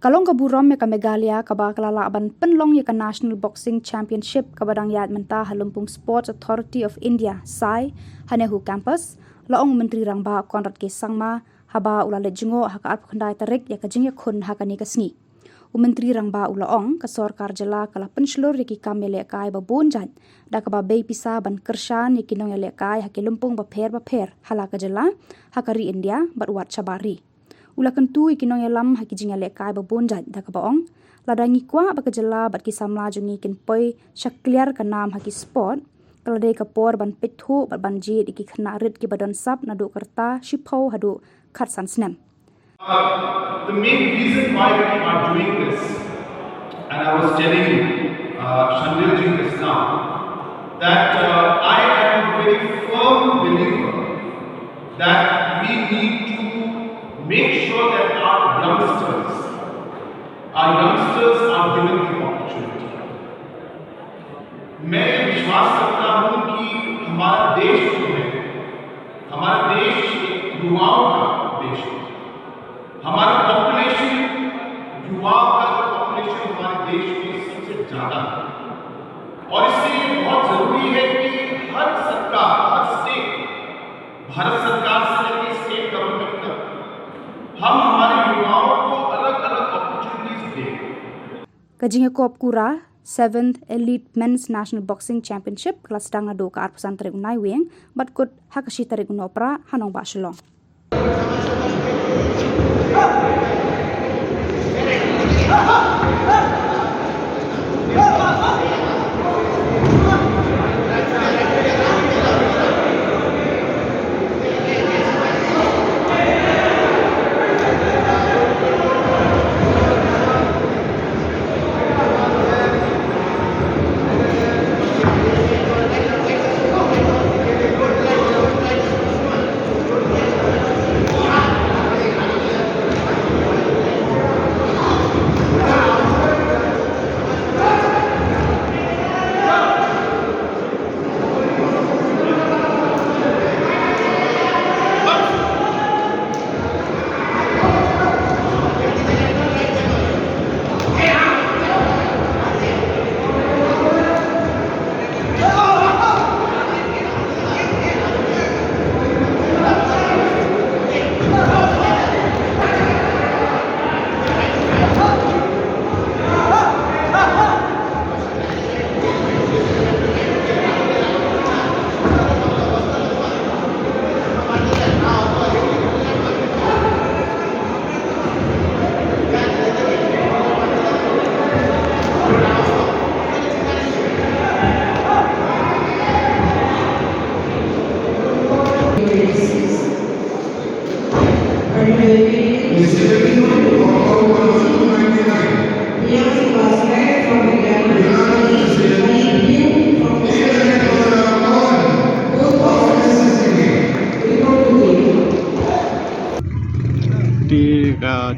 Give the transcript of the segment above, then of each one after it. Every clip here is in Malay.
Kalong kaburom ya ka Meghalaya ka ba kalala aban penlong ya ka National Boxing Championship ka badang yat menta Halumpung Sports Authority of India SAI hanehu campus laong menteri rangba Konrad K Sangma haba ulale jengo haka alp khandai tarik ya ka jingya khun haka ni kasni menteri rangba ulaong ka sarkar Jylla kala penslur ya ki kamele kai ba bonjan da ka ba bei pisa ban kershan ya ki nong ya le kai haki lumpung ba pher hala ka Jylla haka ri India bat wat chabari ulakan tu ikinong yalam haki jinga le kai ba bonjat da ka baong ladangi kwa ba ka Jylla bat ki samla jungi kin poi syakliar ka nam haki sport kalade ka por ban pithu ban ji iki khna rit ki badon sap na do karta shipho hadu khatsan snem. The main reason why we are doing this, and I was telling Shandilji this now, that I am a very firm believer that we need to make sure that our youngsters are given the opportunity. मैं विश्वास करता हूँ कि हमारा देश जो है, हमारा देश युवाओं का देश है. हमारा पॉपुलेशन युवाओं का पॉपुलेशन हमारे देश में सबसे ज्यादा है और इसलिए बहुत जरूरी है कि हर सरकार, हर स्टेट, भारत सरकार से लेकर स्टेट गवर्नमेंट तक हम हमारे युवाओं को अलग-अलग अपॉर्चुनिटीज दें. Kajinga Kura 7th Elite Men's National Boxing Championship kelas sedang adu ke arpusan tarik unai wing bat kut hakashi tarik unopra hanong ba Shillong.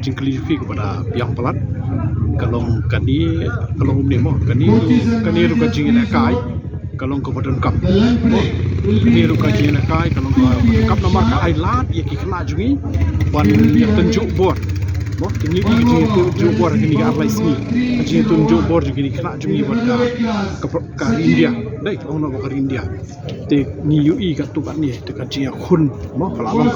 Jingklifi kepada pihak pelat kalong kani kalong nemo kani ruka jingina kai kalong kepada kap kani ruka jingina kai kalong kap nama kai lat ya ki kena jungi wan yang tunjuk bor mo kini ki tunjuk bor kini ka apply sini kini tunjuk bor juga ni kena jungi buat ka India dai ono ka India te ni UI ka tu kan ni te ka jinga khun mo kalong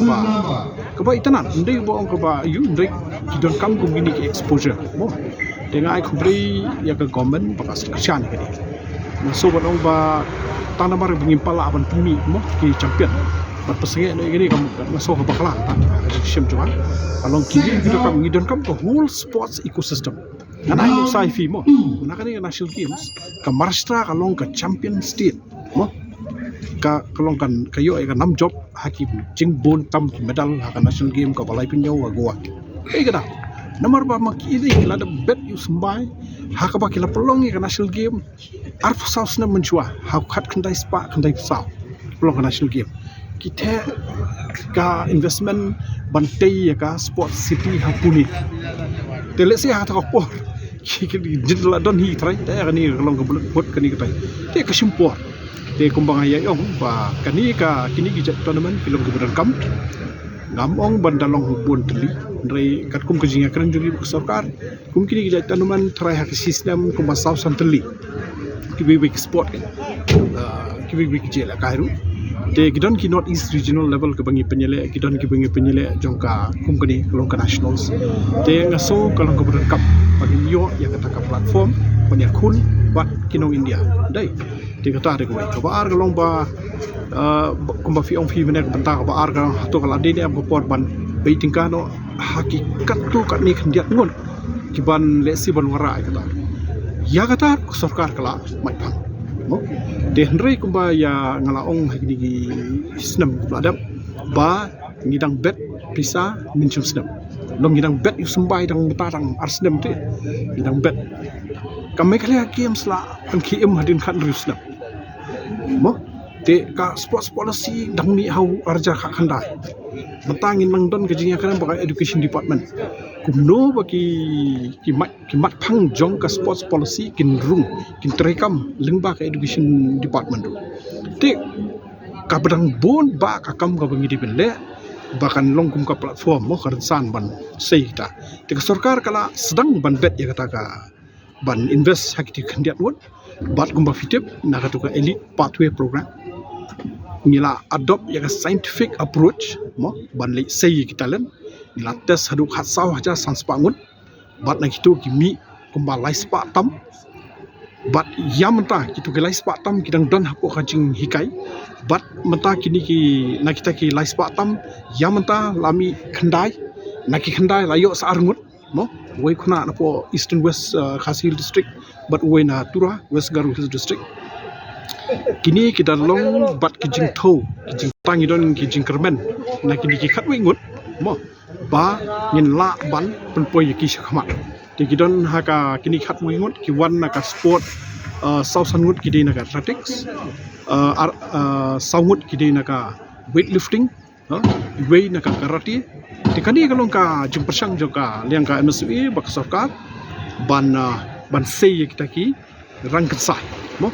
kaba itanan ndai bo ang kaba yu ndai kidon kam kum gini ki exposure mo dengan ai kubri ya ka government bakas kesyan ni masuk ba ba tanamar bingimpala aban pumi mo ki champion bat pasenge ni gini kam masuk ka bakla ta sim cuma along kini ngidon kam ko whole sports ecosystem kan ai sai fi mo nakani national games ka Maharashtra kalong ka champion state mo ka kalong kan kayo ay ka nam job hakim jing bon tam medal haka national game ka balai pinyo wa goa kada nomor ba makili kila da bet you sembai haka ba kila pelong ka national game arf saus na menjua ha khat khandai spa khandai saw pelong ka national game kita ka investment bantai ya ka sport city hapuni tele si ha ta ko kiki jidla don hi trai ta ni kalong ka bulat kani ka tai te ka simpor te kumbang ayay ba kani ka kini gi tournament kilong giburan kam ngamong bandalong hubun teli dari kat kum kejinga keren juga sarkar kum kini kita tanuman try hak sistem kum basau santeli kibi sport kibi Jylla kairu te gidon ki North East regional level ke bangi penyele gidon ki bangi penyele jongka kum kini kelong ke nationals te ngaso kalau ke berkap bagi yo yang kata ka platform penyakun buat kinong India dai te kata ada ke baar kelong ba kumba fi ong fi mena ko banta ko baar ka to kala dini am ko ban baiting ka no hakikat tu kat ni khendiat ngon kiban lesi ban wara kata ya kata sarkar kala mai phang mo de hendrei kumba ya ngalaong hagi snam adap ba ngidang bet pisa minchum snam long ngidang bet yu sembai dang mutarang arsnam te ngidang bet kam Meghalaya games la kan KM hadin khan rusnam mo te ka sports policy dang ni hau arja kha khandai mentangin mangdon kejingnya kan pakai education department kumno bagi kimat phang jong ka sports policy kin rung kin terekam lengba ka education department tu te ka bedang bon ba ka kam ka bangi dipele bahkan longkum ka platform mo karsan ban sei ta te ka sarkar kala sedang ban bet ya kata ka ban invest hakiti khandiat won bat gumba fitip na ka tu ka elite pathway program nila adopt ya scientific approach mo ban le sei kita len nila test haduk hatsau haja sanspangun bat na kitu kimi kumba laispa tam bat ya menta kitu ke laispa tam kidang don hapo kajing hikai bat menta kini ki na kita ki laispa tam ya menta lami khandai na ki khandai layo saarngut mo wei khuna na po eastern west Khasi Hill district but wei na tura west Garu Hills district kini kita long bat kijing tho kijing tangi don kijing kermen na kini ki khat wei ngut mo ba ngin la ban penpoi ki khmat ti kidon haka kini khat wei ngut ki wan na ka sport south ngut ki na ka athletics saungut ki na ka weightlifting wei na ka karate ti kani kalong ka jing persang joka liang ka MSU bak sarkar ban sei kita ki rang kesai mo